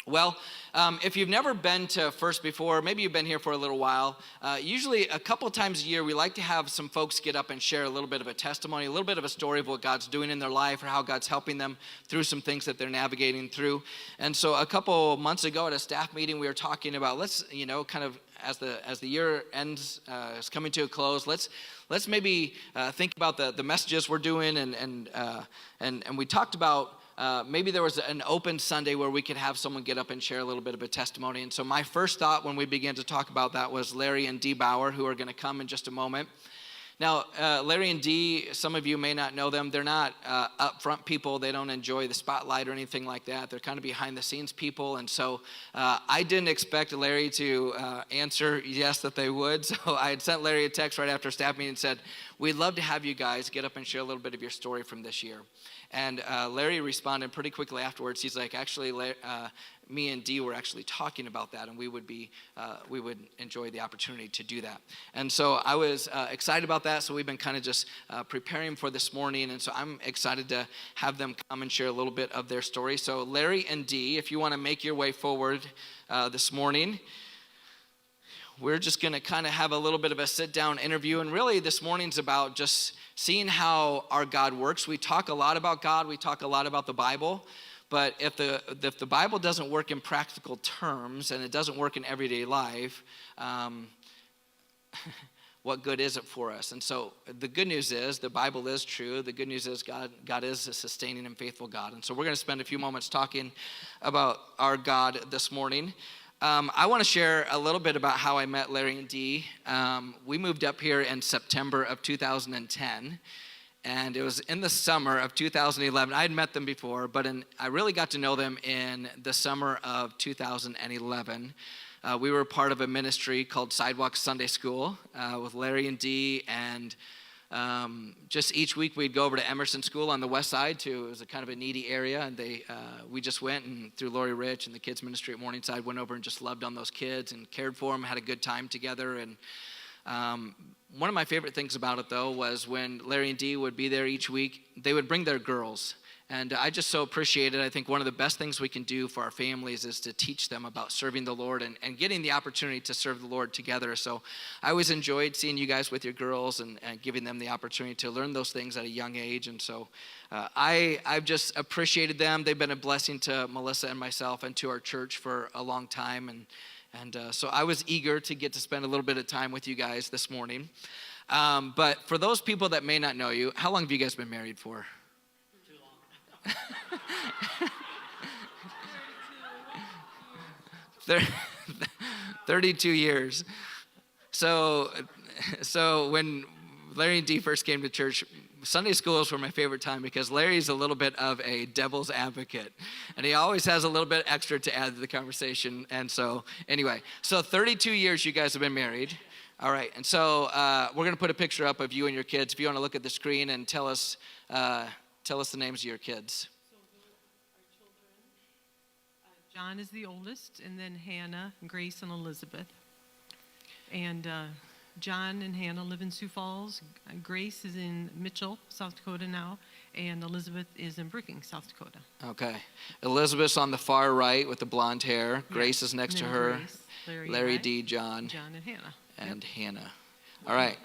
Well, if you've never been to First before, maybe you've been here for a little while, usually a couple times a year we like to have some folks get up and share a little bit of a testimony, a little bit of a story of what God's doing in their life or how God's helping them through some things that they're navigating through. And so a couple months ago at a staff meeting, we were talking about, let's, kind of as the year ends, is coming to a close, let's maybe think about the messages we're doing, and we talked about maybe there was an open Sunday where we could have someone get up and share a little bit of a testimony. And so my first thought when we began to talk about that was Larry and Dee Bauer, who are going to come in just a moment. Now, Larry and Dee, some of you may not know them. They're not upfront people. They don't enjoy the spotlight or anything like that. They're kind of behind the scenes people. And so I didn't expect Larry to answer yes that they would. So I had sent Larry a text right after staff meeting and said, we'd love to have you guys get up and share a little bit of your story from this year. And Larry responded pretty quickly afterwards. He's like, actually, me and Dee were actually talking about that, and we would enjoy the opportunity to do that. And so I was excited about that. So we've been kind of just preparing for this morning, and so I'm excited to have them come and share a little bit of their story. So Larry and Dee, if you want to make your way forward this morning, we're just going to kind of have a little bit of a sit-down interview. And really, this morning's about just seeing how our God works. We talk a lot about God. We talk a lot about the Bible. But if the Bible doesn't work in practical terms and it doesn't work in everyday life, what good is it for us? And so the good news is the Bible is true. The good news is God is a sustaining and faithful God. And so we're going to spend a few moments talking about our God this morning. I want to share a little bit about how I met Larry and Dee. We moved up here in September of 2010, and it was in the summer of 2011. I had met them before, but I really got to know them in the summer of 2011. We were part of a ministry called Sidewalk Sunday School with Larry and Dee, and just each week we'd go over to Emerson School on the west side. It was a kind of a needy area, and we just went, and through Lori Rich and the kids ministry at Morningside, went over and just loved on those kids and cared for them, had a good time together. And one of my favorite things about it, though, was when Larry and Dee would be there each week, they would bring their girls. And I just so appreciate it. I think one of the best things we can do for our families is to teach them about serving the Lord and getting the opportunity to serve the Lord together. So I always enjoyed seeing you guys with your girls and giving them the opportunity to learn those things at a young age. And so I've just appreciated them. They've been a blessing to Melissa and myself and to our church for a long time. And so I was eager to get to spend a little bit of time with you guys this morning. But for those people that may not know you, how long have you guys been married for? 32 years. So when Larry and Dee first came to church, Sunday schools were my favorite time because Larry's a little bit of a devil's advocate, and he always has a little bit extra to add to the conversation. And so anyway, 32 years you guys have been married. All right, and so we're going to put a picture up of you and your kids. If you want to look at the screen and tell us the names of your kids. So our children, John is the oldest, and then Hannah, Grace, and Elizabeth. And John and Hannah live in Sioux Falls. Grace is in Mitchell, South Dakota now, and Elizabeth is in Brookings, South Dakota. Okay. Elizabeth's on the far right with the blonde hair. Grace is next to her. Grace, Larry, Dee, John, and Hannah. And Hannah. All right.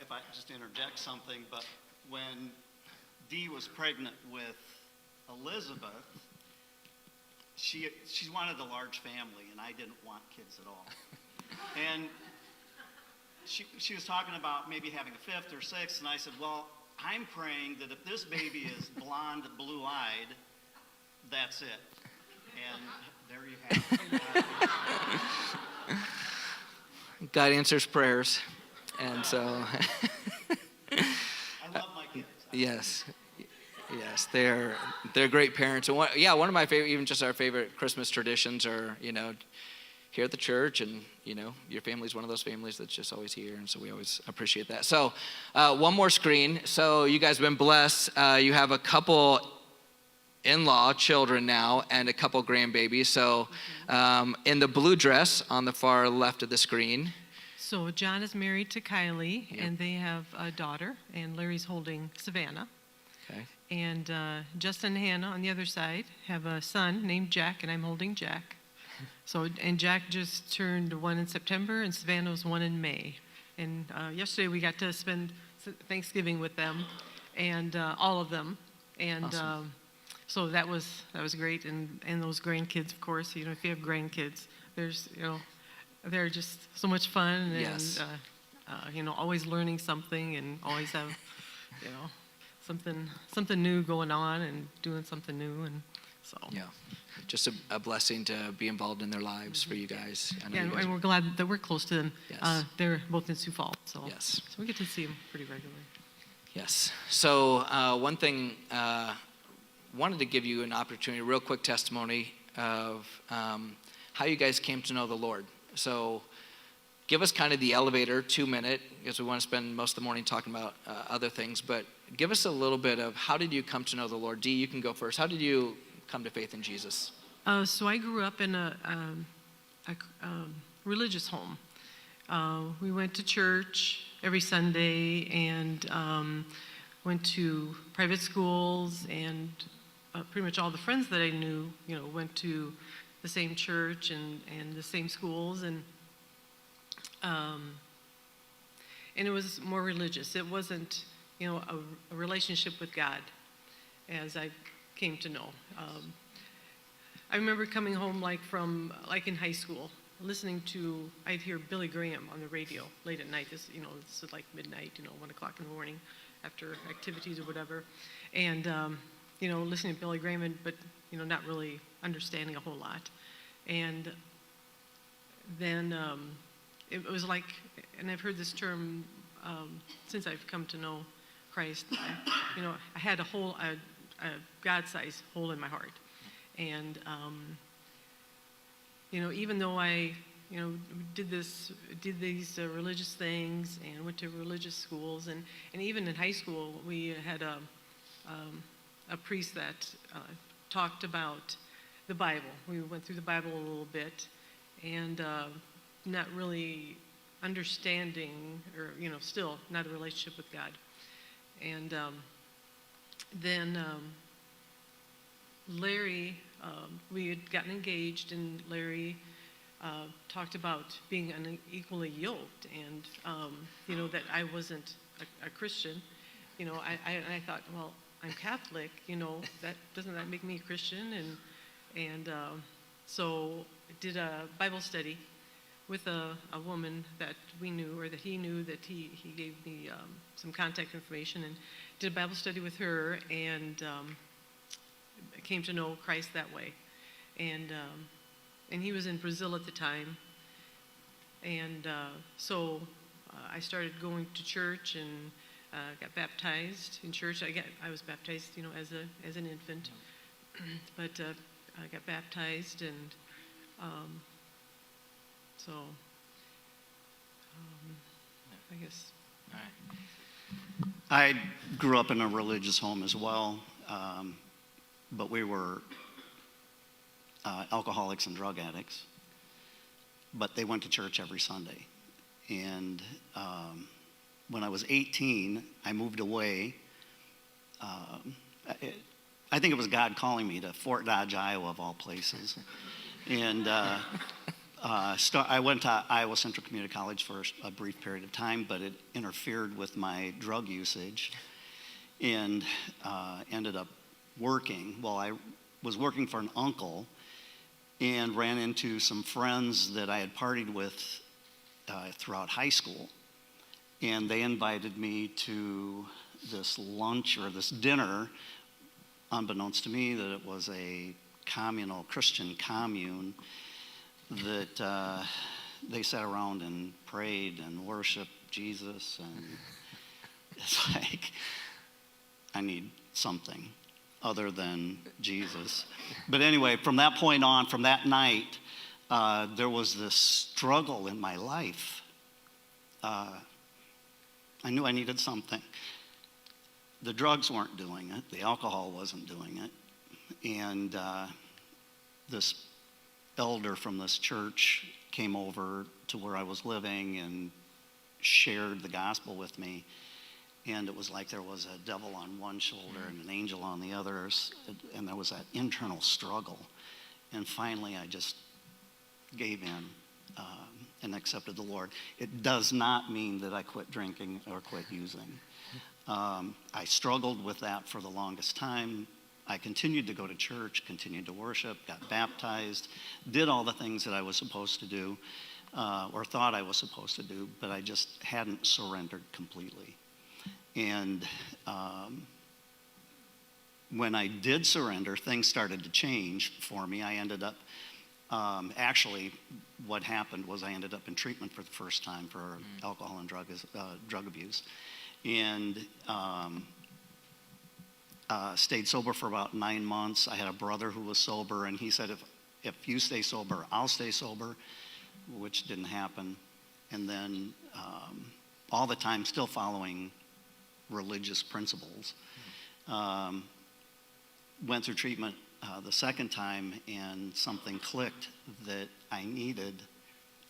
If I just interject something, but when Dee was pregnant with Elizabeth, she wanted a large family, and I didn't want kids at all. And she was talking about maybe having a fifth or sixth, and I said, well, I'm praying that if this baby is blonde, blue-eyed, that's it. And there you have it. God answers prayers, and so. I love my kids. Yes, they're great parents. And one of my favorite, even just our favorite Christmas traditions are, here at the church, and your family's one of those families that's just always here, and so we always appreciate that. So one more screen. So you guys have been blessed. You have a couple in-law children now and a couple grandbabies. So in the blue dress on the far left of the screen. So John is married to Kylie, and they have a daughter, and Larry's holding Savannah. Okay. And Justin and Hannah on the other side have a son named Jack, and I'm holding Jack. So, and Jack just turned 1 in September, and Savannah was 1 in May. And yesterday we got to spend Thanksgiving with them, and all of them. And Awesome. so that was great. And those grandkids, of course, if you have grandkids, there's, they're just so much fun. And, Yes. always learning something, and always have, something new going on and doing something new. And so. Yeah. Just a blessing to be involved in their lives for you guys. I know Yeah, you guys and we're glad that we're close to them. Yes. They're both in Sioux Falls, so Yes. so we get to see them pretty regularly. Yes. So one thing, wanted to give you an opportunity, a real quick testimony of how you guys came to know the Lord. So give us kind of the elevator 2-minute, because we want to spend most of the morning talking about other things, but give us a little bit of how did you come to know the Lord? Dee, you can go first. How did you come to faith in Jesus? So I grew up in a religious home. We went to church every Sunday and went to private schools, and pretty much all the friends that I knew, went to the same church and the same schools, and it was more religious. It wasn't, a relationship with God, as I came to know. I remember coming home from in high school, listening to, I'd hear Billy Graham on the radio late at night. This is like midnight, 1 o'clock in the morning after activities or whatever. And, listening to Billy Graham, but, not really understanding a whole lot. And then it was like, and I've heard this term since I've come to know Christ, I had a God-sized hole in my heart. And, even though I, did these religious things and went to religious schools, and even in high school, we had a priest that talked about the Bible. We went through the Bible a little bit, and not really understanding, or, still not a relationship with God. And then Larry, we had gotten engaged, and Larry talked about being unequally yoked, and that I wasn't a Christian. I thought, well, I'm Catholic. Doesn't that make me a Christian? And so I did a Bible study with a woman that we knew, or that he knew, that he gave me some contact information, and did a Bible study with her, and came to know Christ that way. And he was in Brazil at the time. And so I started going to church and got baptized in church. I was baptized, as an infant. But I got baptized, and so I guess. All right. I grew up in a religious home as well, but we were alcoholics and drug addicts. But they went to church every Sunday. And when I was 18, I moved away. I think it was God calling me to Fort Dodge, Iowa, of all places. And I went to Iowa Central Community College for a brief period of time, but it interfered with my drug usage, and ended up working. Well, I was working for an uncle, and ran into some friends that I had partied with throughout high school, and they invited me to this lunch or this dinner, unbeknownst to me that it was a communal Christian commune, that they sat around and prayed and worshiped Jesus, and it's like, I need something other than Jesus. But anyway, from that point on, from that night, there was this struggle in my life. I knew I needed something. The drugs weren't doing it. The alcohol wasn't doing it. And this elder from this church came over to where I was living and shared the gospel with me. and it was like there was a devil on one shoulder and an angel on the other, and there was that internal struggle. And finally, I just gave in and accepted the Lord. It does not mean that I quit drinking or quit using. I struggled with that for the longest time. I continued to go to church, continued to worship, got baptized, did all the things that I was supposed to do, or thought I was supposed to do, but I just hadn't surrendered completely. And when I did surrender, things started to change for me. I ended up, actually, what happened was I ended up in treatment for the first time for alcohol and drug abuse. And stayed sober for about 9 months. I had a brother who was sober, and he said, if you stay sober, I'll stay sober, which didn't happen. And then all the time still following religious principles. Went through treatment the second time, and something clicked that I needed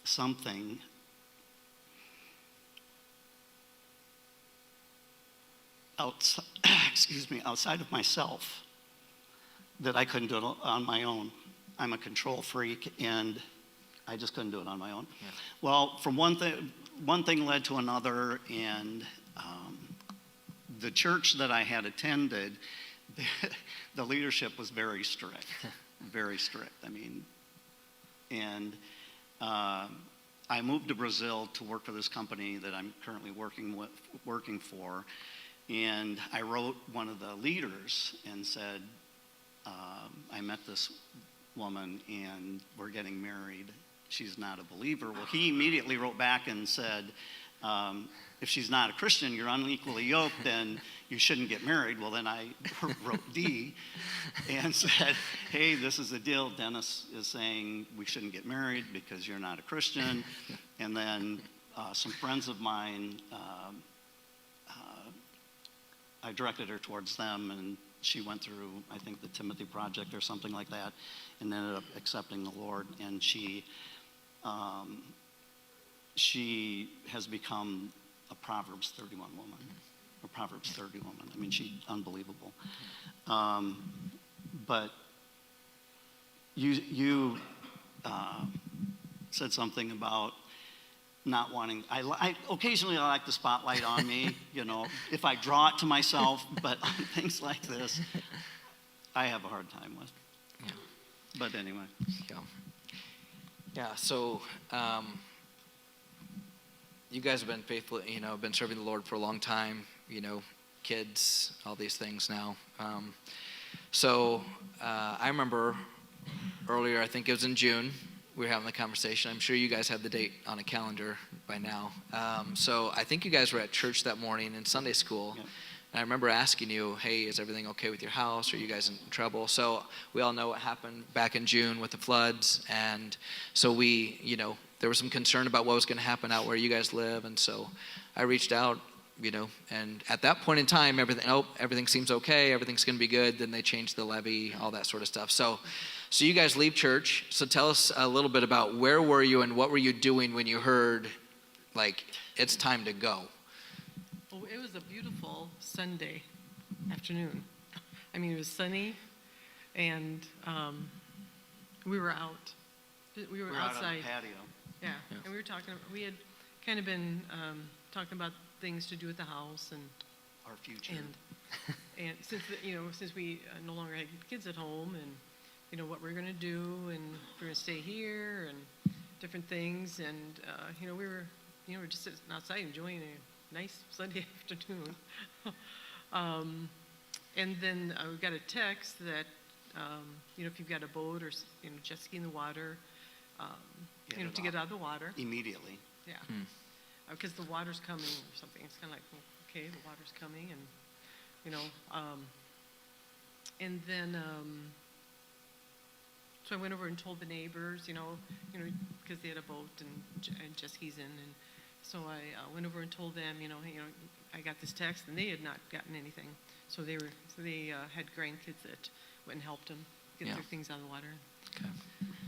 something outside of myself that I couldn't do it on my own. I'm a control freak, and I just couldn't do it on my own. Yeah. Well, from one thing led to another, and the church that I had attended, the leadership was very strict, very strict. I mean, and I moved to Brazil to work for this company that I'm currently working for. And I wrote one of the leaders and said, I met this woman and we're getting married. She's not a believer. Well, he immediately wrote back and said, if she's not a Christian, you're unequally yoked, and you shouldn't get married. Well, then I wrote Dee and said, hey, this is the deal. Dennis is saying we shouldn't get married because you're not a Christian. And then some friends of mine, I directed her towards them, and she went through, I think, the Timothy Project or something like that, and ended up accepting the Lord. And she has become a Proverbs 31 woman, a Proverbs 30 woman. I mean, she's unbelievable. But you said something about not wanting, I occasionally I like the spotlight on me, you know, if I draw it to myself, but on things like this, I have a hard time with. Yeah. But anyway. Yeah, so you guys have been faithful, you know, been serving the Lord for a long time, you know, kids, all these things now. I remember earlier, I think it was in June, we were having the conversation. I'm sure you guys had the date on a calendar by now. So I think you guys were at church that morning in Sunday school. Yeah. And I remember asking you, hey, is everything okay with your house? Are you guys in trouble? So we all know what happened back in June with the floods. And so there was some concern about what was going to happen out where you guys live. And so I reached out, you know, and at that point in time, everything seems okay. Everything's going to be good. Then they changed the levy, all that sort of stuff. So you guys leave church. So tell us a little bit about where were you and what were you doing when you heard, like, it's time to go? Well, it was a beautiful Sunday afternoon. I mean, it was sunny, and we were out. We were outside. Out on the patio. Yeah, and we had kind of been talking about things to do at the house and our future. And since we no longer had kids at home, and you know what we're going to do, and we're going to stay here, and different things, and we were just sitting outside enjoying a nice Sunday afternoon. And then we got a text that if you've got a boat or jet ski in the water, to get out of the water immediately. Yeah, because the water's coming or something. It's kind of like, well, okay, the water's coming, and and then. So I went over and told the neighbors, because they had a boat and jet skis in, and so I went over and told them, I got this text, and they had not gotten anything. So they had grandkids that went and helped them get their things out of the water. Okay.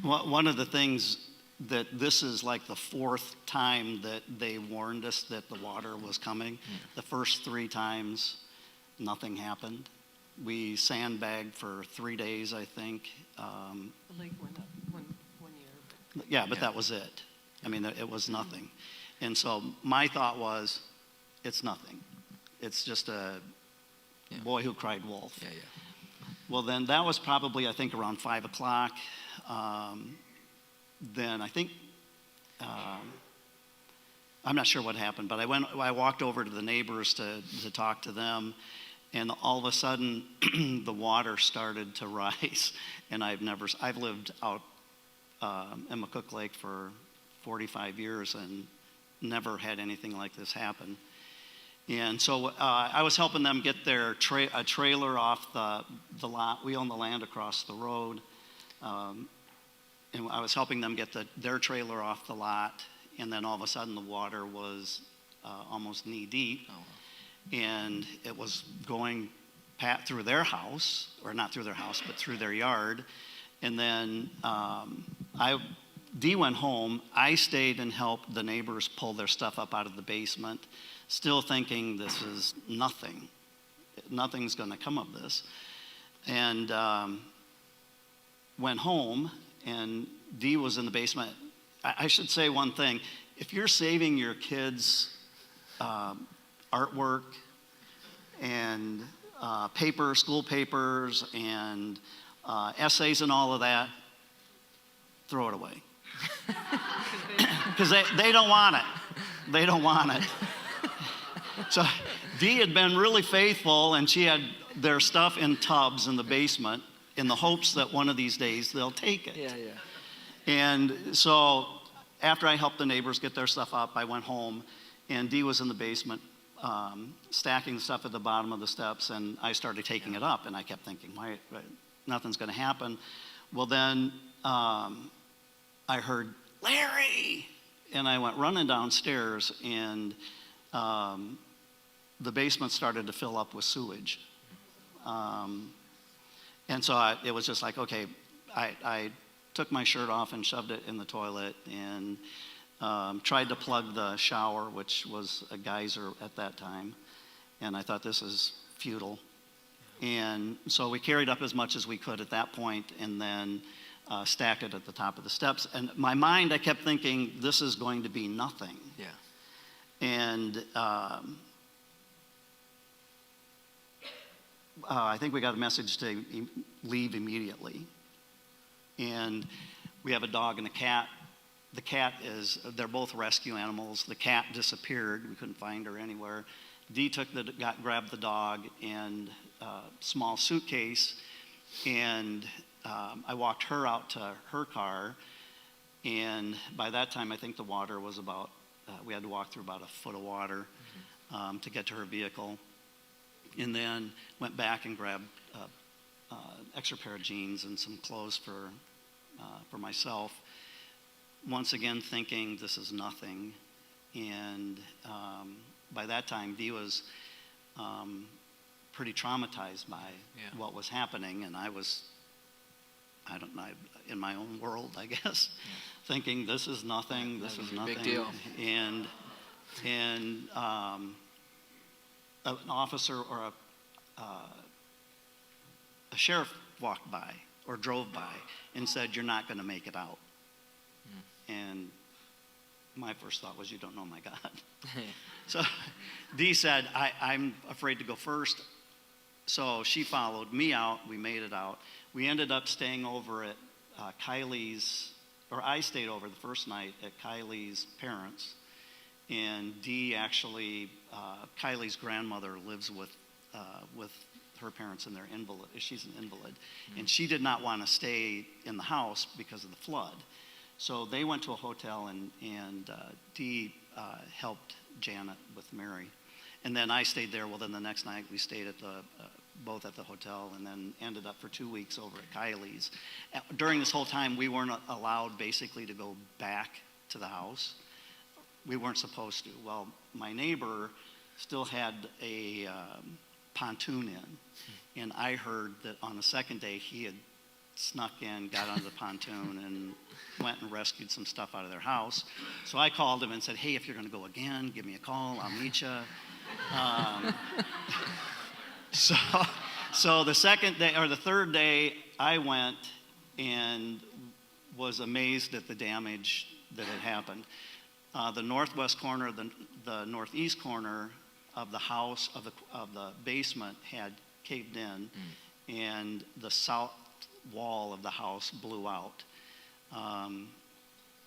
Well, one of the things that this is like the fourth time that they warned us that the water was coming. The first 3 times, nothing happened. We sandbagged for 3 days, I think. The lake went up one year. Yeah, but that was it. I mean, it was nothing. And so my thought was, it's nothing. It's just a boy who cried wolf. Yeah. Well, then that was probably, I think, around 5 o'clock. Then I think, I'm not sure what happened, but I walked over to the neighbors to talk to them, and all of a sudden the water started to rise. And I've lived out in McCook Lake for 45 years and never had anything like this happen. And so I was helping them get their a trailer off the lot. We own the land across the road. And I was helping them get their trailer off the lot. And then all of a sudden the water was almost knee deep. Oh, wow. And it was going through their house, or not through their house, but through their yard. And then Dee went home. I stayed and helped the neighbors pull their stuff up out of the basement, still thinking this is nothing. Nothing's going to come of this. And went home, and Dee was in the basement. I should say one thing. If you're saving your kids' artwork and school papers and essays and all of that, throw it away. Because they don't want it. They don't want it. So Dee had been really faithful, and she had their stuff in tubs in the basement in the hopes that one of these days they'll take it. Yeah. And so after I helped the neighbors get their stuff up, I went home, and Dee was in the basement stacking stuff at the bottom of the steps, and I started taking it up, and I kept thinking, why nothing's going to happen. Well, then I heard, Larry! And I went running downstairs, and the basement started to fill up with sewage. And so it was just like, okay, I took my shirt off and shoved it in the toilet and tried to plug the shower, which was a geyser at that time. And I thought, this is futile. And so we carried up as much as we could at that point, and then stacked it at the top of the steps. And in my mind, I kept thinking, this is going to be nothing. Yeah. And I think we got a message to leave immediately. And we have a dog and a cat. The cat they're both rescue animals. The cat disappeared. We couldn't find her anywhere. Dee grabbed the dog and a small suitcase, and I walked her out to her car. And by that time, I think the water was about, we had to walk through about a foot of water to get to her vehicle. And then went back and grabbed an extra pair of jeans and some clothes for myself. Once again, thinking this is nothing. And by that time, Dee was pretty traumatized by what was happening, and I was, I don't know, in my own world, I guess, thinking this is nothing. This is nothing. Big deal. And an officer or a sheriff walked by or drove by and said, "You're not going to make it out." And my first thought was, you don't know my God. So Dee said, I'm afraid to go first. So she followed me out. We made it out. We ended up staying over at Kylie's, or I stayed over the first night at Kylie's parents'. And Dee actually, Kylie's grandmother lives with her parents, and they're invalid. She's an invalid. And she did not want to stay in the house because of the flood. So they went to a hotel, and Dee helped Janet with Mary. And then I stayed there. Well, then the next night we stayed at both at the hotel, and then ended up for 2 weeks over at Kylie's. During this whole time, we weren't allowed basically to go back to the house. We weren't supposed to. Well, my neighbor still had a pontoon in, and I heard that on the second day he had snuck in, got onto the pontoon, and went and rescued some stuff out of their house. So I called him and said, hey, if you're going to go again, give me a call. I'll meet you. So the second day, or the third day, I went and was amazed at the damage that had happened. The northwest corner, the northeast corner of the house, of the basement had caved in, and the south wall of the house blew out.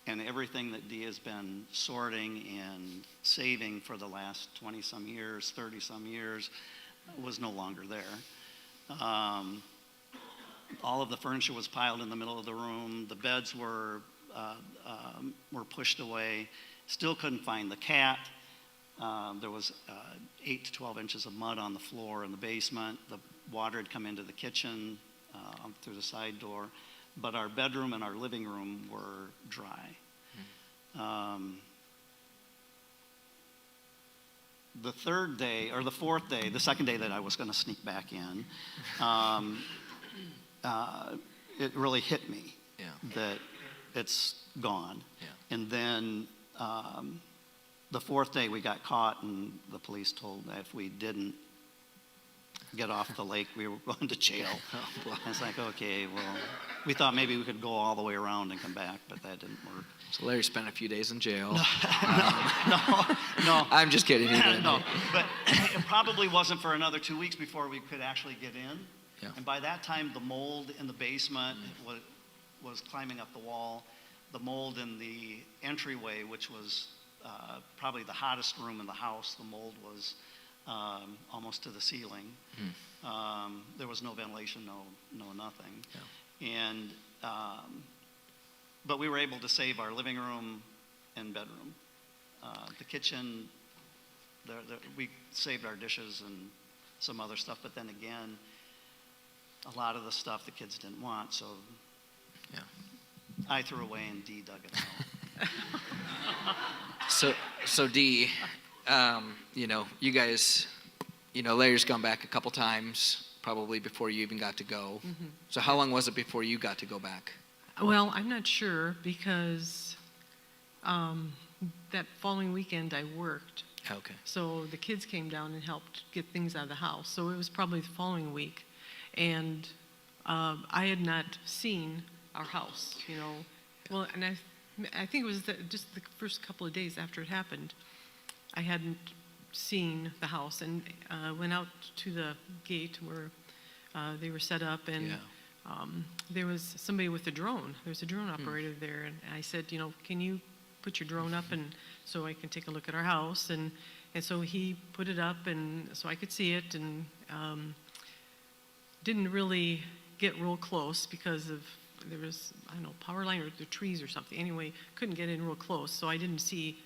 And everything that Dee has been sorting and saving for the last 20-some years, 30-some years, was no longer there. All of the furniture was piled in the middle of the room. The beds were pushed away. Still couldn't find the cat. There was 8 to 12 inches of mud on the floor in the basement. The water had come into the kitchen through the side door, but our bedroom and our living room were dry. The third day, or the fourth day, the second day that I was going to sneak back in, it really hit me that it's gone. And then the fourth day we got caught, and the police told that if we didn't get off the lake, we were going to jail. And it's like, okay, well, we thought maybe we could go all the way around and come back, but that didn't work. So Larry spent a few days in jail. No. I'm just kidding. No, but it probably wasn't for another 2 weeks before we could actually get in. Yeah. And by that time, the mold in the basement was climbing up the wall. The mold in the entryway, which was probably the hottest room in the house, the mold was almost to the ceiling. There was no ventilation, no nothing. Yeah. And but we were able to save our living room and bedroom. The kitchen, we saved our dishes and some other stuff, but then again, a lot of the stuff the kids didn't want, so Yeah. I threw away and Dee dug it out. So Dee, you guys, Larry's gone back a couple times, probably before you even got to go. So how long was it before you got to go back? Well, I'm not sure because that following weekend I worked. Okay. So the kids came down and helped get things out of the house. So it was probably the following week. And I had not seen our house, Well, and I think it was just the first couple of days after it happened, I hadn't seen the house, and went out to the gate where they were set up, and there was somebody with a drone. There was a drone operator there, and I said, can you put your drone up and so I can take a look at our house? And so he put it up, and so I could see it, and didn't really get real close because there was, power line or the trees or something. Anyway, couldn't get in real close, so I didn't see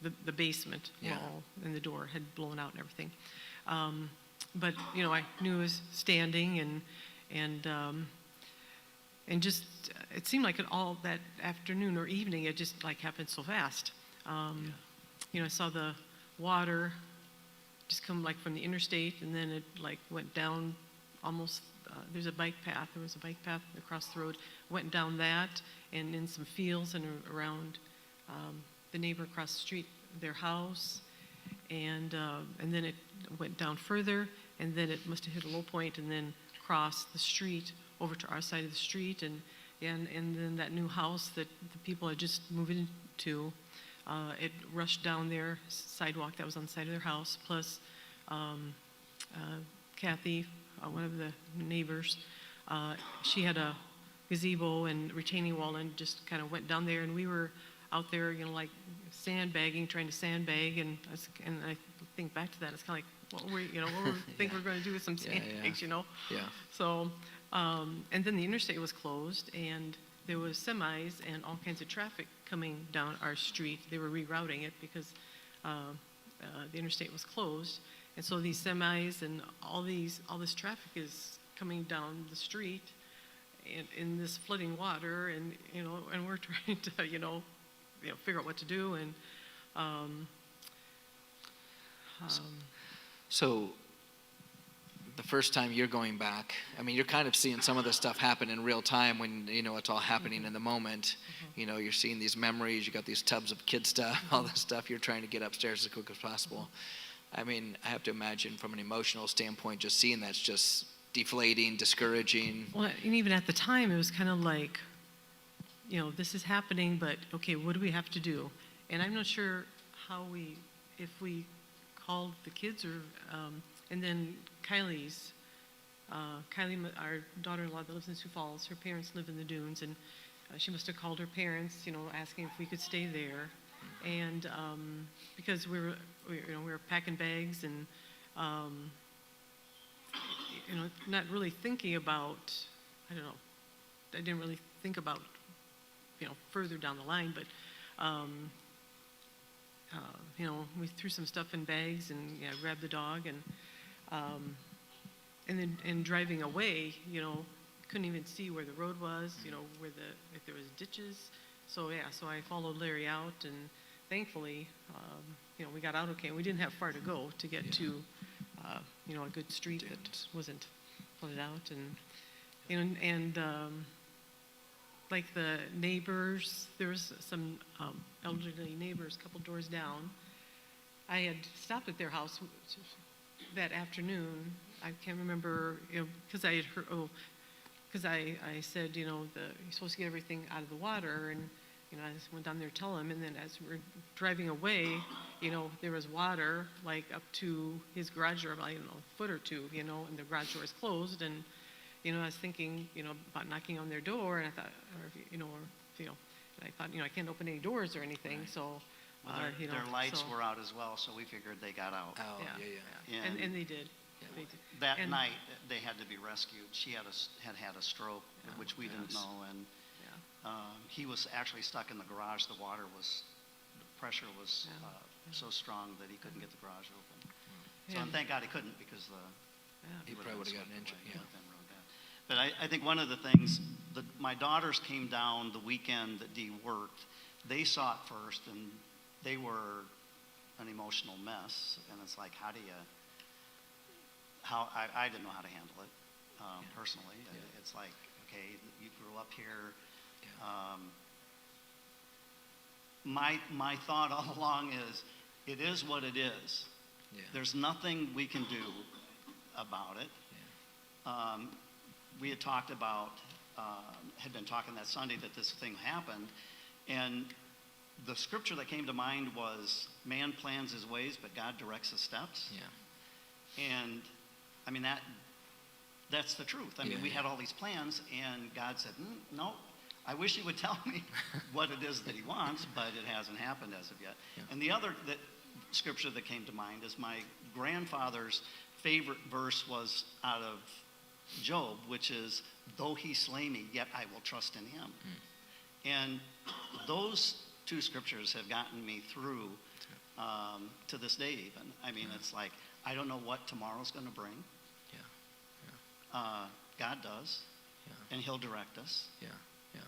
the basement wall, and the door had blown out and everything. But I knew it was standing, and just it seemed like all that afternoon or evening, it just happened so fast. I saw the water just come from the interstate, and then it went down almost. There's a bike path. There was a bike path across the road. Went down that, and in some fields and around the neighbor across the street, their house, and then it went down further, and then it must have hit a low point, and then crossed the street over to our side of the street, and then that new house that the people had just moved into, it rushed down their sidewalk that was on the side of their house. Plus, Kathy, one of the neighbors, she had a gazebo and retaining wall, and just kind of went down there, and we were out there, sandbagging, trying to sandbag, and I think back to that, it's kind of what we think we're going to do with some sandbags, Yeah. So, and then the interstate was closed, and there was semis and all kinds of traffic coming down our street. They were rerouting it because the interstate was closed, and so these semis and all this traffic is coming down the street in this flooding water, and and we're trying to figure out what to do, and So the first time you're going back, I mean, you're kind of seeing some of this stuff happen in real time when, it's all happening in the moment. You're seeing these memories, you got these tubs of kid stuff, all this stuff, you're trying to get upstairs as quick as possible. I mean, I have to imagine from an emotional standpoint, just seeing that's just deflating, discouraging. Well, and even at the time, it was kind of like, this is happening, but okay, what do we have to do? And I'm not sure if we called the kids or, and then Kylie, our daughter-in-law that lives in Sioux Falls, her parents live in the Dunes, and she must have called her parents, asking if we could stay there. And because we were packing bags and, not really thinking about, I don't know, I didn't really think about, further down the line, but, we threw some stuff in bags and grabbed the dog and then driving away, couldn't even see where the road was, if there was ditches. So I followed Larry out, and thankfully, we got out okay. We didn't have far to go to get to, a good street that wasn't flooded out, and like the neighbors, there was some elderly neighbors a couple doors down. I had stopped at their house that afternoon. I can't remember, because I had heard, because I said, you're supposed to get everything out of the water, and I just went down there to tell him, and then as we were driving away, there was water like up to his garage door, about, a foot or two, and the garage door is closed, and I was thinking, about knocking on their door, and I thought, I thought, I can't open any doors or anything, Right. so. Well, their lights were out as well, so we figured they got out. Oh, yeah. And they did. Yeah. They did. That And- night, they had to be rescued. She had a stroke, Yeah. which we didn't Yes. know, and Yeah. he was actually stuck in the garage. The pressure was so strong that he couldn't get the garage open. So, and thank God he couldn't, because He probably would have gotten injured, yeah. But I think one of the things, my daughters came down the weekend that Dee worked. They saw it first, and they were an emotional mess. And it's like, I didn't know how to handle it personally. Yeah. It's like, okay, you grew up here. Yeah. My thought all along is, it is what it is. Yeah. There's nothing we can do about it. Yeah. We had talked about, had been talking that Sunday that this thing happened, and the scripture that came to mind was, man plans his ways, but God directs his steps. Yeah. And I mean, that's the truth. I mean, we had all these plans, and God said, no, I wish he would tell me what it is that he wants, but it hasn't happened as of yet. Yeah. And the other scripture that came to mind is my grandfather's favorite verse was out of Job, which is, though he slay me, yet I will trust in him. And those two scriptures have gotten me through to this day even. I mean, it's like, I don't know what tomorrow's going to bring. God does, and he'll direct us. Yeah. Yeah.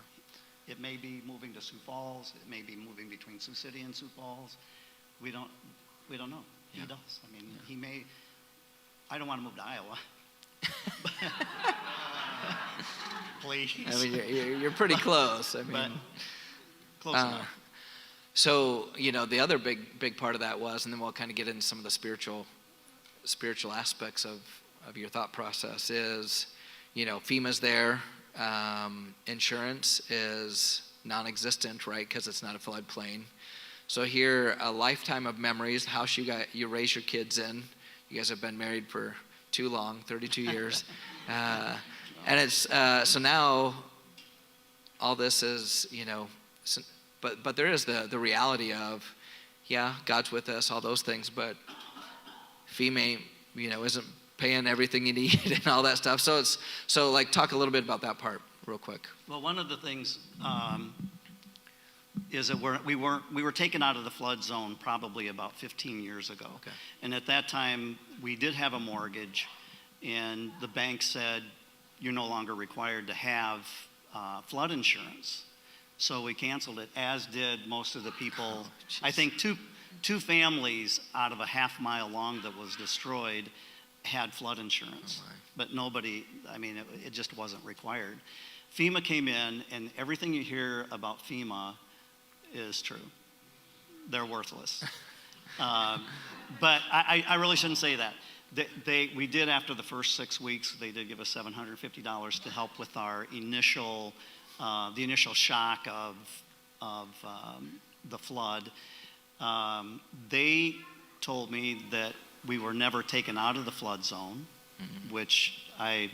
It may be moving to Sioux Falls. It may be moving between Sioux City and Sioux Falls. We don't know. He Yeah. does. I mean, he may. I don't want to move to Iowa. Please. I mean, you're pretty close. I mean, But close enough. So, the other big part of that was, and then we'll kind of get into some of the spiritual aspects of your thought process is, FEMA's there. Insurance is non-existent, right? Because it's not a floodplain. So here, a lifetime of memories, house you raise your kids in. You guys have been married for too long, 32 years. And it's, so now all this is, but there is the reality of, God's with us, all those things, but FEMA, isn't paying everything you need and all that stuff. So talk a little bit about that part real quick. Well, one of the things is that we were taken out of the flood zone probably about 15 years ago. Okay. And at that time, we did have a mortgage, and the bank said, you're no longer required to have flood insurance. So we canceled it, as did most of the people. I think two families out of a half mile long that was destroyed had flood insurance, Oh, my. but nobody, I mean, it just wasn't required. FEMA came in, and everything you hear about FEMA is true. They're worthless. But I really shouldn't say that. We did, after the first 6 weeks, they did give us $750 to help with our initial, the initial shock of the flood. They told me that we were never taken out of the flood zone, which I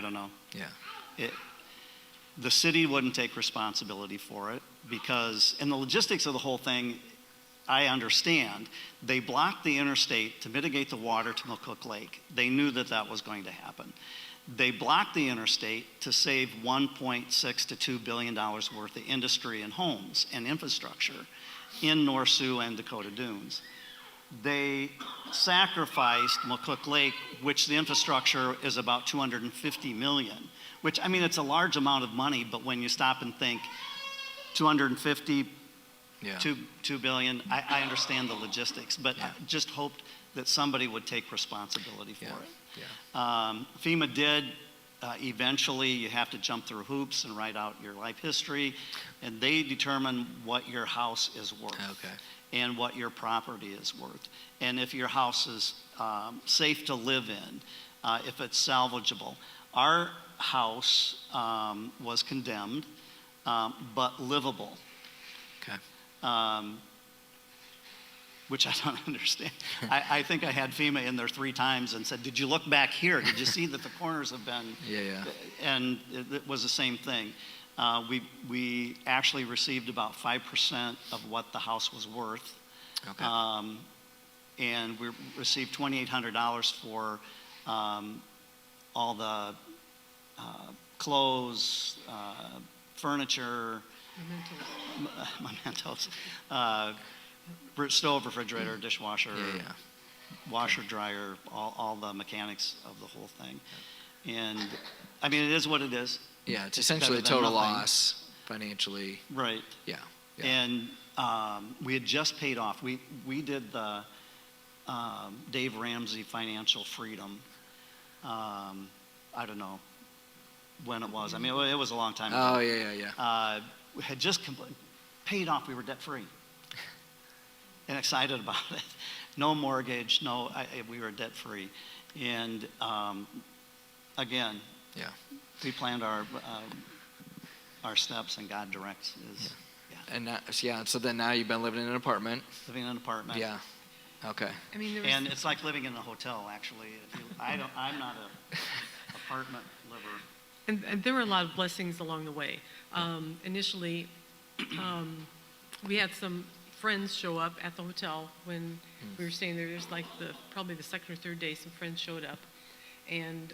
don't know. Yeah. The city wouldn't take responsibility for it because, in the logistics of the whole thing, I understand. They blocked the interstate to mitigate the water to McCook Lake. They knew that that was going to happen. They blocked the interstate to save $1.6 to $2 billion worth of industry and homes and infrastructure in North Sioux and Dakota Dunes. They sacrificed McCook Lake, which the infrastructure is about $250 million, which, I mean, it's a large amount of money, but when you stop and think 250, Yeah. 2 billion, I understand the logistics, but I just hoped that somebody would take responsibility for it. Yeah. FEMA did. Eventually, you have to jump through hoops and write out your life history, and they determine what your house is worth. Okay. And what your property is worth. And if your house is safe to live in, if it's salvageable. Our house was condemned, but livable. Okay. Which I don't understand. I think I had FEMA in there 3 times and said, did you look back here? Did you see that the corners have been? Yeah. And it was the same thing. We actually received about 5% of what the house was worth. Okay. And we received $2,800 for all the clothes, furniture, mementos, stove, refrigerator, dishwasher, Yeah. washer, dryer, all the mechanics of the whole thing. And I mean, it is what it is. Yeah, it's It's essentially a better than total nothing. loss financially. Right. Yeah. And we had just paid off. We did the Dave Ramsey Financial Freedom. I don't know when it was. I mean, it was a long time ago. Oh, yeah. We had just paid off. We were debt free and excited about it. No mortgage. We were debt free. And again, Yeah. we planned our steps, and God directs. And so then now you've been living in an apartment. Living in an apartment. Yeah. Okay. I mean, there was, And it's like living in a hotel, actually. I'm not a apartment liver. and there were a lot of blessings along the way. Initially, we had some friends show up at the hotel when we were staying there. There's like probably the second or third day, some friends showed up, and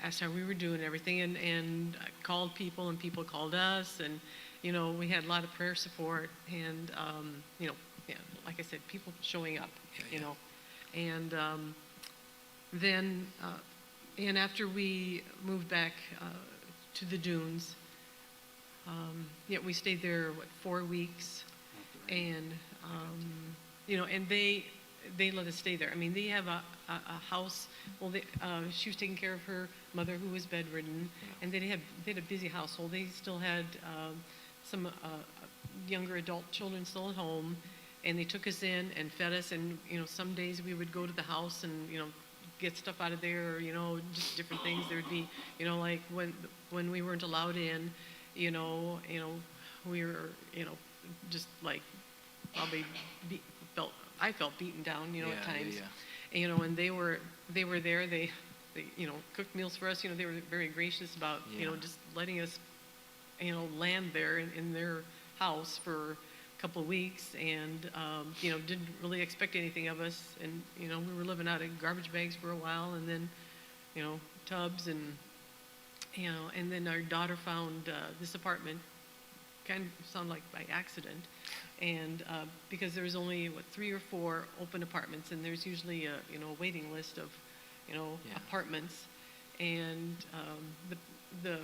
asked how we were doing and everything, and I called people, and people called us, and we had a lot of prayer support, and like I said, people showing up, and then and after we moved back to the dunes, we stayed there 4 weeks, and and they let us stay there. I mean, they have a house. Well, she was taking care of her mother who was bedridden, and they had a busy household. They still had some younger adult children still at home, and they took us in and fed us. And some days we would go to the house and get stuff out of there, or just different things. There would be like when we weren't allowed in, we were just like probably I felt beaten down, at times. Yeah. And they were there. They cooked meals for us. They were very gracious about just letting us land there in their house for a couple of weeks, and didn't really expect anything of us. And we were living out of garbage bags for a while, and then tubs, and and then our daughter found this apartment. Kind of sound like by accident, and because there was only 3 or 4 open apartments, and there's usually a waiting list of apartments, and the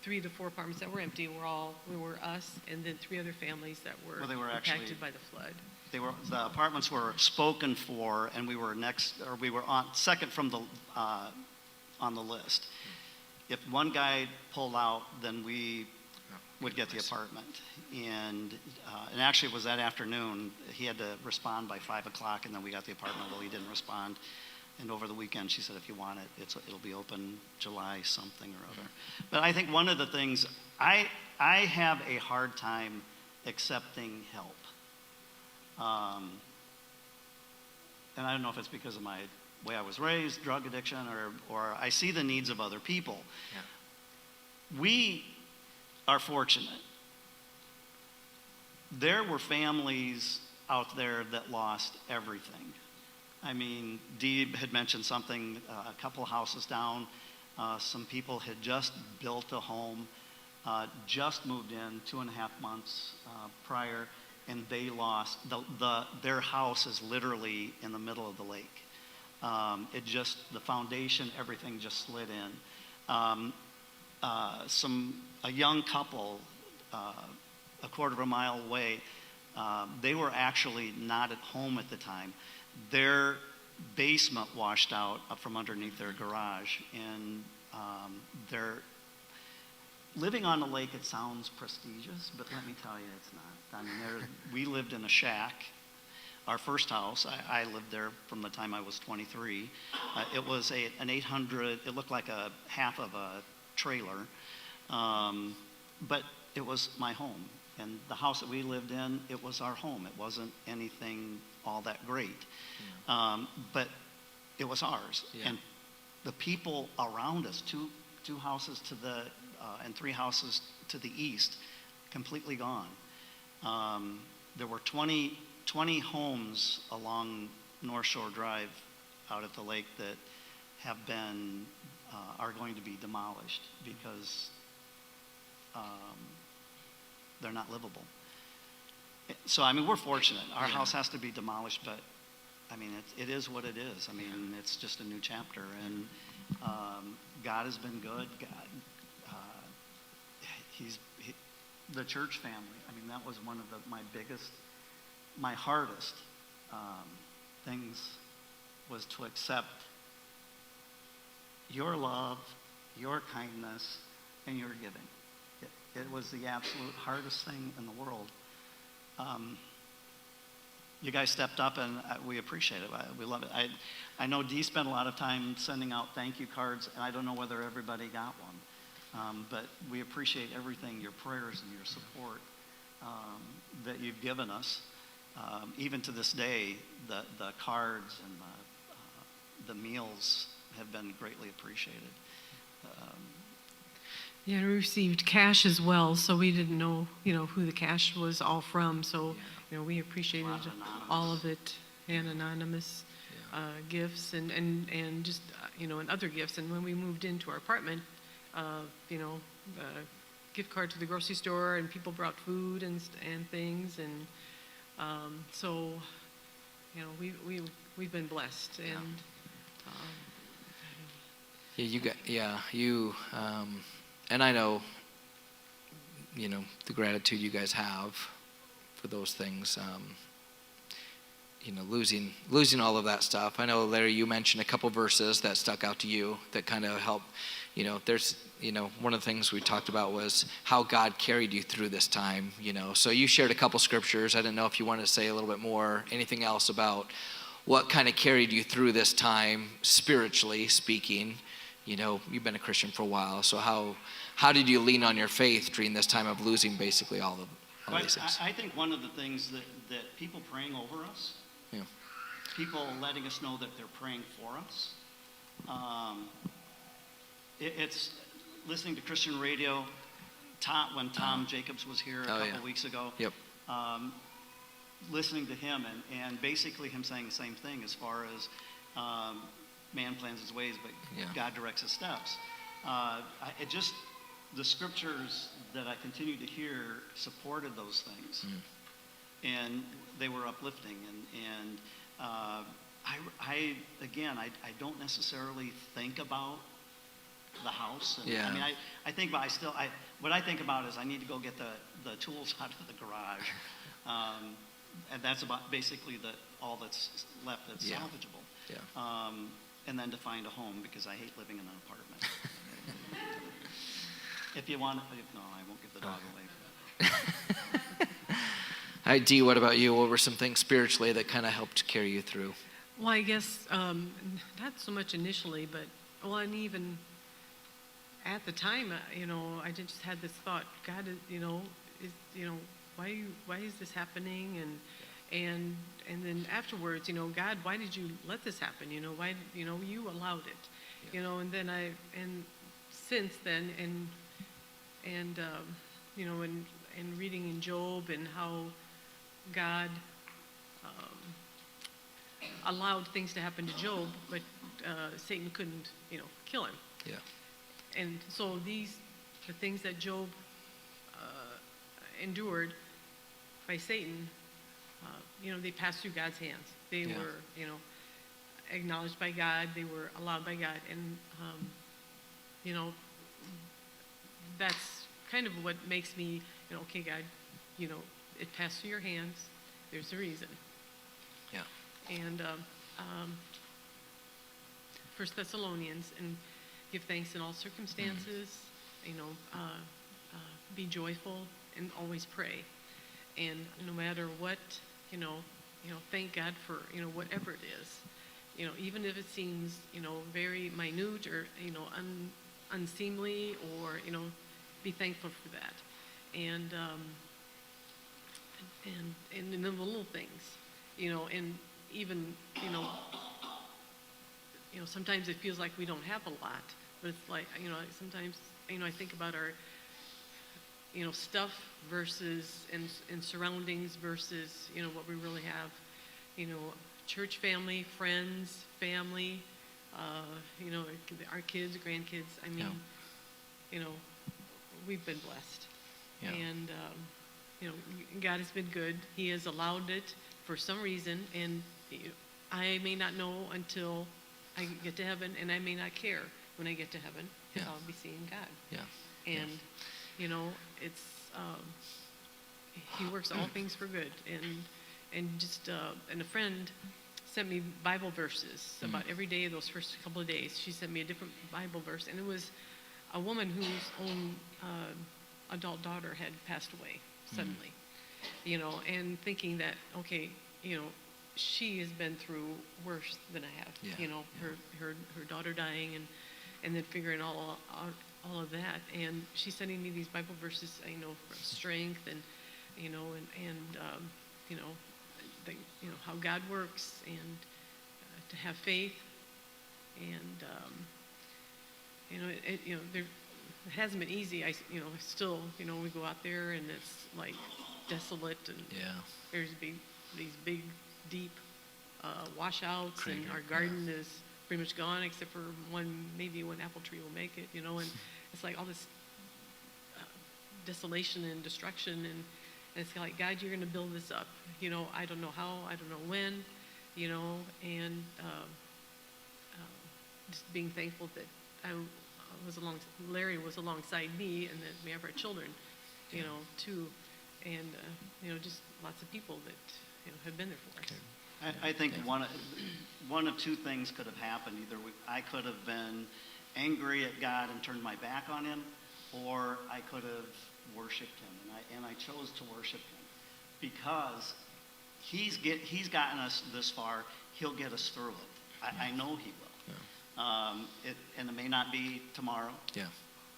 3 to 4 apartments that were empty we were us, and then 3 other families that were Well, they were impacted actually by the flood. the apartments were spoken for, and we were on second from on the list. If one guy pulled out, then we would get the apartment. And actually it was that afternoon. He had to respond by 5 o'clock, and then we got the apartment. Well, he didn't respond. And over the weekend, she said, if you want it, it'll be open July something or other. But I think one of the things, I have a hard time accepting help. And I don't know if it's because of my way I was raised, drug addiction, or I see the needs of other people. Yeah. We are fortunate. There were families out there that lost everything. I mean, Dee had mentioned something, a couple houses down. Some people had just built a home, just moved in 2.5 months prior, and they lost, their house is literally in the middle of the lake. The foundation, everything just slid in. A young couple, a quarter of a mile away, they were actually not at home at the time. Their basement washed out from underneath their garage, and they're living on the lake. It sounds prestigious, but let me tell you, it's not. I mean, we lived in a shack. Our first house, I lived there from the time I was 23. It was an 800, it looked like a half of a trailer, but it was my home. And the house that we lived in, it was our home. It wasn't anything all that great, but it was ours. Yeah. And the people around us, two houses to the, and 3 houses to the east, completely gone. There were 20 homes along North Shore Drive out at the lake that have been, are going to be demolished because they're not livable. So, I mean, we're fortunate. Our house has to be demolished, but, I mean, it is what it is. I mean, it's just a new chapter, and God has been good. God, the church family, I mean, that was one of my hardest things was to accept your love, your kindness, and your giving. It was the absolute hardest thing in the world. You guys stepped up, and we appreciate it. We love it. I know Dee spent a lot of time sending out thank you cards, and I don't know whether everybody got one. But we appreciate everything, your prayers and your support that you've given us. Even to this day, the cards and the meals have been greatly appreciated. Yeah, we received cash as well, so we didn't know, who the cash was all from. So, we appreciated all of it, and anonymous gifts and just, and other gifts. And when we moved into our apartment, gift card to the grocery store, and people brought food and things, and so we've been blessed, and and I know the gratitude you guys have for those things. Losing all of that stuff. I know, Larry, you mentioned a couple verses that stuck out to you that kind of helped. There's, one of the things we talked about was how God carried you through this time, So you shared a couple scriptures. I didn't know if you wanted to say a little bit more, anything else about what kind of carried you through this time, spiritually speaking. You've been a Christian for a while, so how did you lean on your faith during this time of losing basically all these things? I think one of the things that people praying over us, people letting us know that they're praying for us, it's listening to Christian radio. When Tom Jacobs was here a couple weeks ago, listening to him and basically him saying the same thing as far as man plans his ways, but God directs his steps. The scriptures that I continue to hear supported those things, and they were uplifting. And I don't necessarily think about the house. And, I mean, I think about what I think about is I need to go get the tools out of the garage. and that's about basically all that's left that's Yeah. salvageable. Yeah. And then to find a home, because I hate living in an apartment. If you want, no, I won't give the dog away. All right, Dee, what about you? What were some things spiritually that kind of helped carry you through? Well, I guess not so much initially, but and even at the time, I just had this thought: God, why is this happening? And then afterwards, God, why did you let this happen? Why, you allowed it, And then and since then, and reading in Job and how God allowed things to happen to Job, but Satan couldn't, kill him. Yeah. And so the things that Job endured by Satan, they passed through God's hands. They were, acknowledged by God. They were allowed by God. And, that's kind of what makes me, okay, God, it passed through your hands. There's a reason. Yeah. And 1 Thessalonians, and give thanks in all circumstances, be joyful and always pray. And no matter what, thank God for, whatever it is. Even if it seems, very minute or, unseemly, or, be thankful for that. And in the little things, and even, sometimes it feels like we don't have a lot, but it's like, sometimes, I think about our, stuff versus, and surroundings versus, what we really have, church family, friends, family, our kids, grandkids. I mean, we've been blessed. Yeah. And, God has been good. He has allowed it for some reason, and I may not know until I get to heaven, and I may not care when I get to heaven, because I'll be seeing God. Yeah. And, it's, He works all things for good. And just, and a friend sent me Bible verses about every day of those first couple of days. She sent me a different Bible verse, and it was a woman whose own adult daughter had passed away suddenly, and thinking that, okay, she has been through worse than I have, her daughter dying, and then figuring all of that. And she's sending me these Bible verses, for strength, and, how God works, and to have faith. And, it hasn't been easy. Still, we go out there and it's like desolate, and there's these big, deep washouts, and our garden is pretty much gone, except for maybe one apple tree will make it, and it's like all this desolation and destruction, and it's like, God, you're going to build this up. I don't know how, I don't know when, and just being thankful that Larry was alongside me, and that we have our children, too, and just lots of people that have been there for us. I think one of two things could have happened. Either I could have been angry at God and turned my back on Him, or I could have worshipped Him, and I chose to worship Him, because He's gotten us this far. He'll get us through it. I know He will. And it may not be tomorrow. Yeah.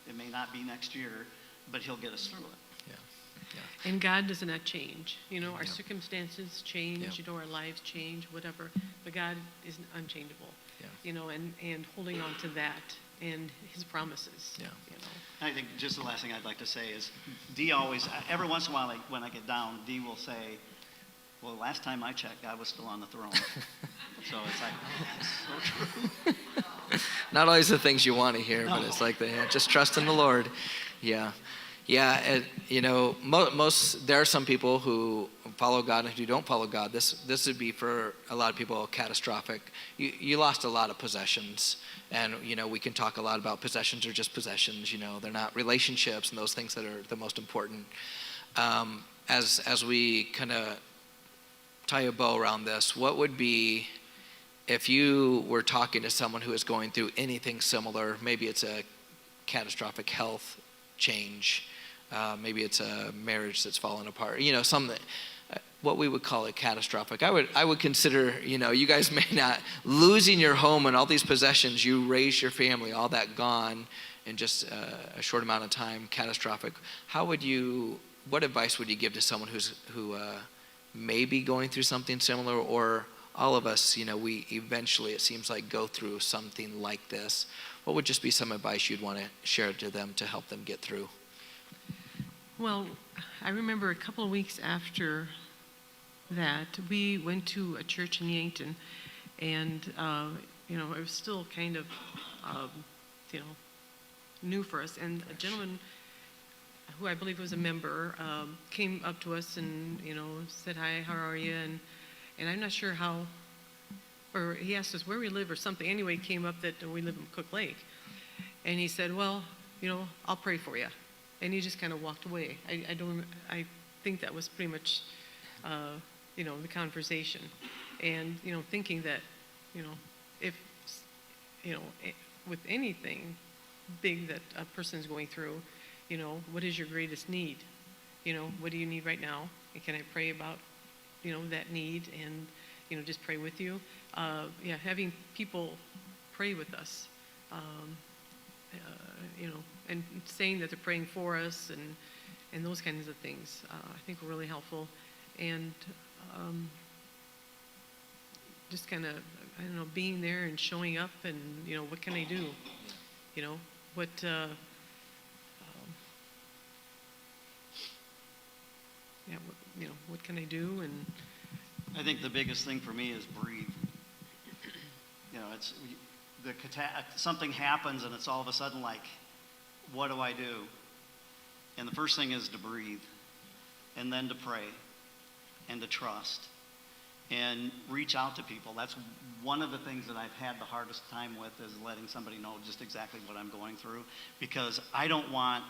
It may not be next year, but He'll get us through it. Yeah. And God does not change. Our circumstances change. Our lives change, whatever. But God is unchangeable. And holding on to that and His promises. I think just the last thing I'd like to say is, Dee always, every once in a while, when I get down, Dee will say, well, last time I checked, God was still on the throne. So it's like, that's so true. Not always the things you want to hear, but it's like, just trust in the Lord. Yeah. Most there are some people who follow God and who don't follow God. This would be for a lot of people catastrophic. You lost a lot of possessions, and we can talk a lot about possessions are just possessions. They're not relationships and those things that are the most important. As we kind of tie a bow around this, what would be, if you were talking to someone who is going through anything similar, maybe it's a catastrophic health change, maybe it's a marriage that's fallen apart, something, what we would call it catastrophic. I would consider, you guys may not, losing your home and all these possessions, you raised your family, all that gone in just a short amount of time, catastrophic. What advice would you give to someone who may be going through something similar, or all of us, we eventually, it seems like, go through something like this? What would just be some advice you'd want to share to them to help them get through? Well, I remember a couple of weeks after that, we went to a church in Yankton, and it was still kind of, new for us. And a gentleman who I believe was a member came up to us and said, "Hi, how are you?" And I'm not sure how, or he asked us where we live or something. Anyway, he came up that we live in Cook Lake, and he said, "Well, I'll pray for you," and he just kind of walked away. I think that was pretty much the conversation, and thinking that if with anything big that a person's going through, what is your greatest need? What do you need right now? And can I pray about that need, and just pray with you? Having people pray with us, and saying that they're praying for us, and those kinds of things, I think were really helpful. And just kind of, being there and showing up, and what can I do? What what can I do? And I think the biggest thing for me is breathe. It's something happens and it's all of a sudden like, what do I do? And the first thing is to breathe, and then to pray, and to trust, and reach out to people. That's one of the things that I've had the hardest time with, is letting somebody know just exactly what I'm going through, because I don't want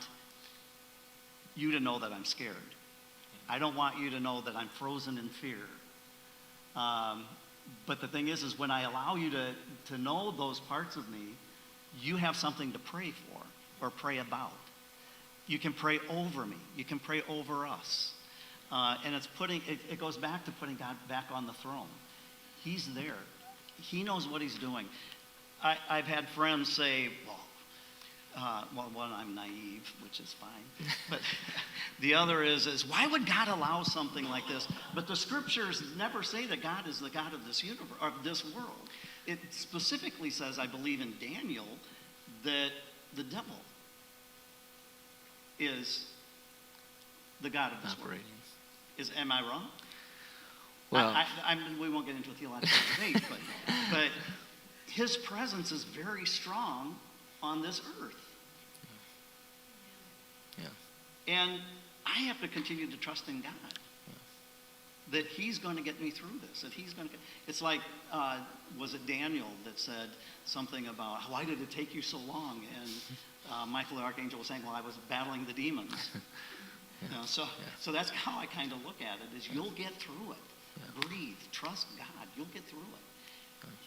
you to know that I'm scared. I don't want you to know that I'm frozen in fear. But the thing is when I allow you to know those parts of me, you have something to pray for or pray about. You can pray over me. You can pray over us. And it goes back to putting God back on the throne. He's there. He knows what he's doing. I've had friends say, one, I'm naive, which is fine. But the other is why would God allow something like this? But the scriptures never say that God is the God of this universe, or this world. It specifically says, I believe in Daniel, that the devil is the God of this world. Am I wrong? Well, we won't get into a theological debate, but his presence is very strong on this earth. Yeah. And I have to continue to trust in God. Yeah. That he's going to get me through this. It's like, was it Daniel that said something about, why did it take you so long? And Michael the Archangel was saying, well, I was battling the demons. So that's how I kind of look at it, is you'll get through it. Yeah. Breathe, trust God, you'll get through it.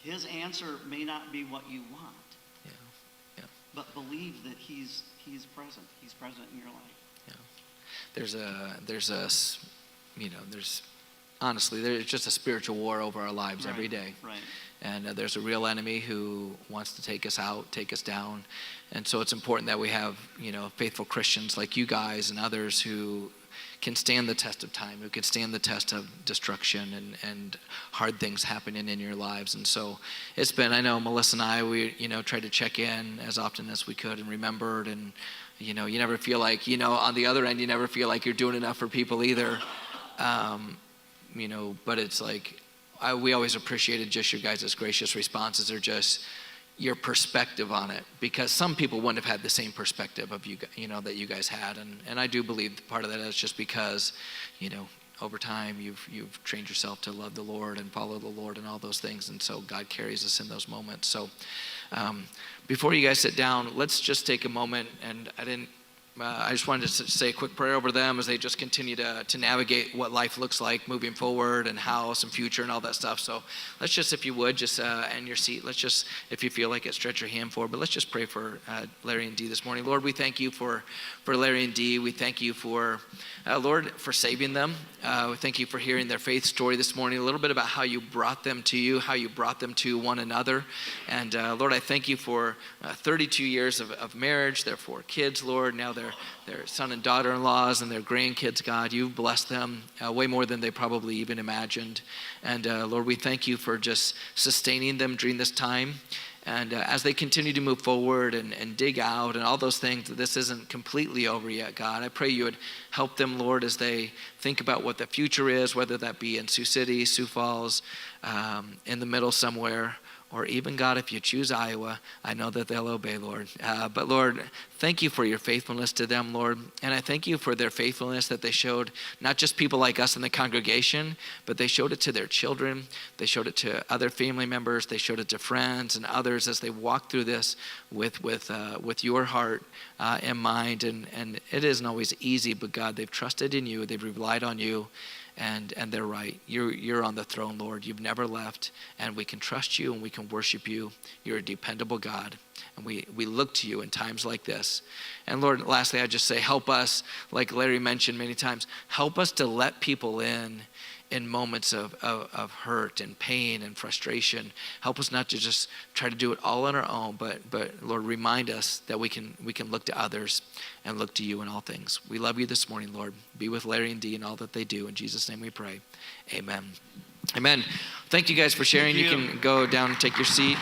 Yeah. His answer may not be what you want. Yeah. Yeah. But believe that he's present. He's present in your life. Yeah. There's just a spiritual war over our lives every day. Right. And there's a real enemy who wants to take us out, take us down. And so it's important that we have, faithful Christians like you guys and others who can stand the test of time, who can stand the test of destruction and hard things happening in your lives. And so it's been, I know Melissa and I, we, tried to check in as often as we could and remembered. And, you never feel like, on the other end, you never feel like you're doing enough for people either. But it's like, we always appreciated just your guys' gracious responses, or just your perspective on it, because some people wouldn't have had the same perspective of you that you guys had, and I do believe part of that is just because over time you've trained yourself to love the Lord and follow the Lord and all those things, and so God carries us in those moments. So before you guys sit down, let's just take a moment, and I didn't I just wanted to say a quick prayer over them as they just continue to navigate what life looks like moving forward, and house and future and all that stuff. So let's just, if you would, just in your seat, let's just, if you feel like it, stretch your hand forward. But let's just pray for Larry and Dee this morning. Lord, we thank you for Larry and Dee. We thank you for, Lord, for saving them. We thank you for hearing their faith story this morning, a little bit about how you brought them to you, how you brought them to one another. And Lord, I thank you for 32 years of marriage, their 4 kids, Lord, now their son and daughter-in-laws and their grandkids, God. You've blessed them way more than they probably even imagined. And Lord, we thank you for just sustaining them during this time. And as they continue to move forward and dig out and all those things, this isn't completely over yet, God. I pray you would help them, Lord, as they think about what the future is, whether that be in Sioux City, Sioux Falls, in the middle somewhere, or even, God, if you choose Iowa, I know that they'll obey, Lord. But, Lord, thank you for your faithfulness to them, Lord. And I thank you for their faithfulness that they showed, not just people like us in the congregation, but they showed it to their children. They showed it to other family members. They showed it to friends and others as they walked through this with your heart and mind. And it isn't always easy, but, God, they've trusted in you. They've relied on you. And they're right. You're on the throne, Lord. You've never left, and we can trust you and we can worship you. You're a dependable God, and we look to you in times like this. And Lord, lastly, I just say, help us, like Larry mentioned many times, help us to let people in moments of hurt and pain and frustration. Help us not to just try to do it all on our own, but Lord, remind us that we can look to others and look to you in all things. We love you this morning, Lord. Be with Larry and Dee and all that they do. In Jesus' name we pray. Amen. Amen. Thank you guys for sharing. You can go down and take your seat.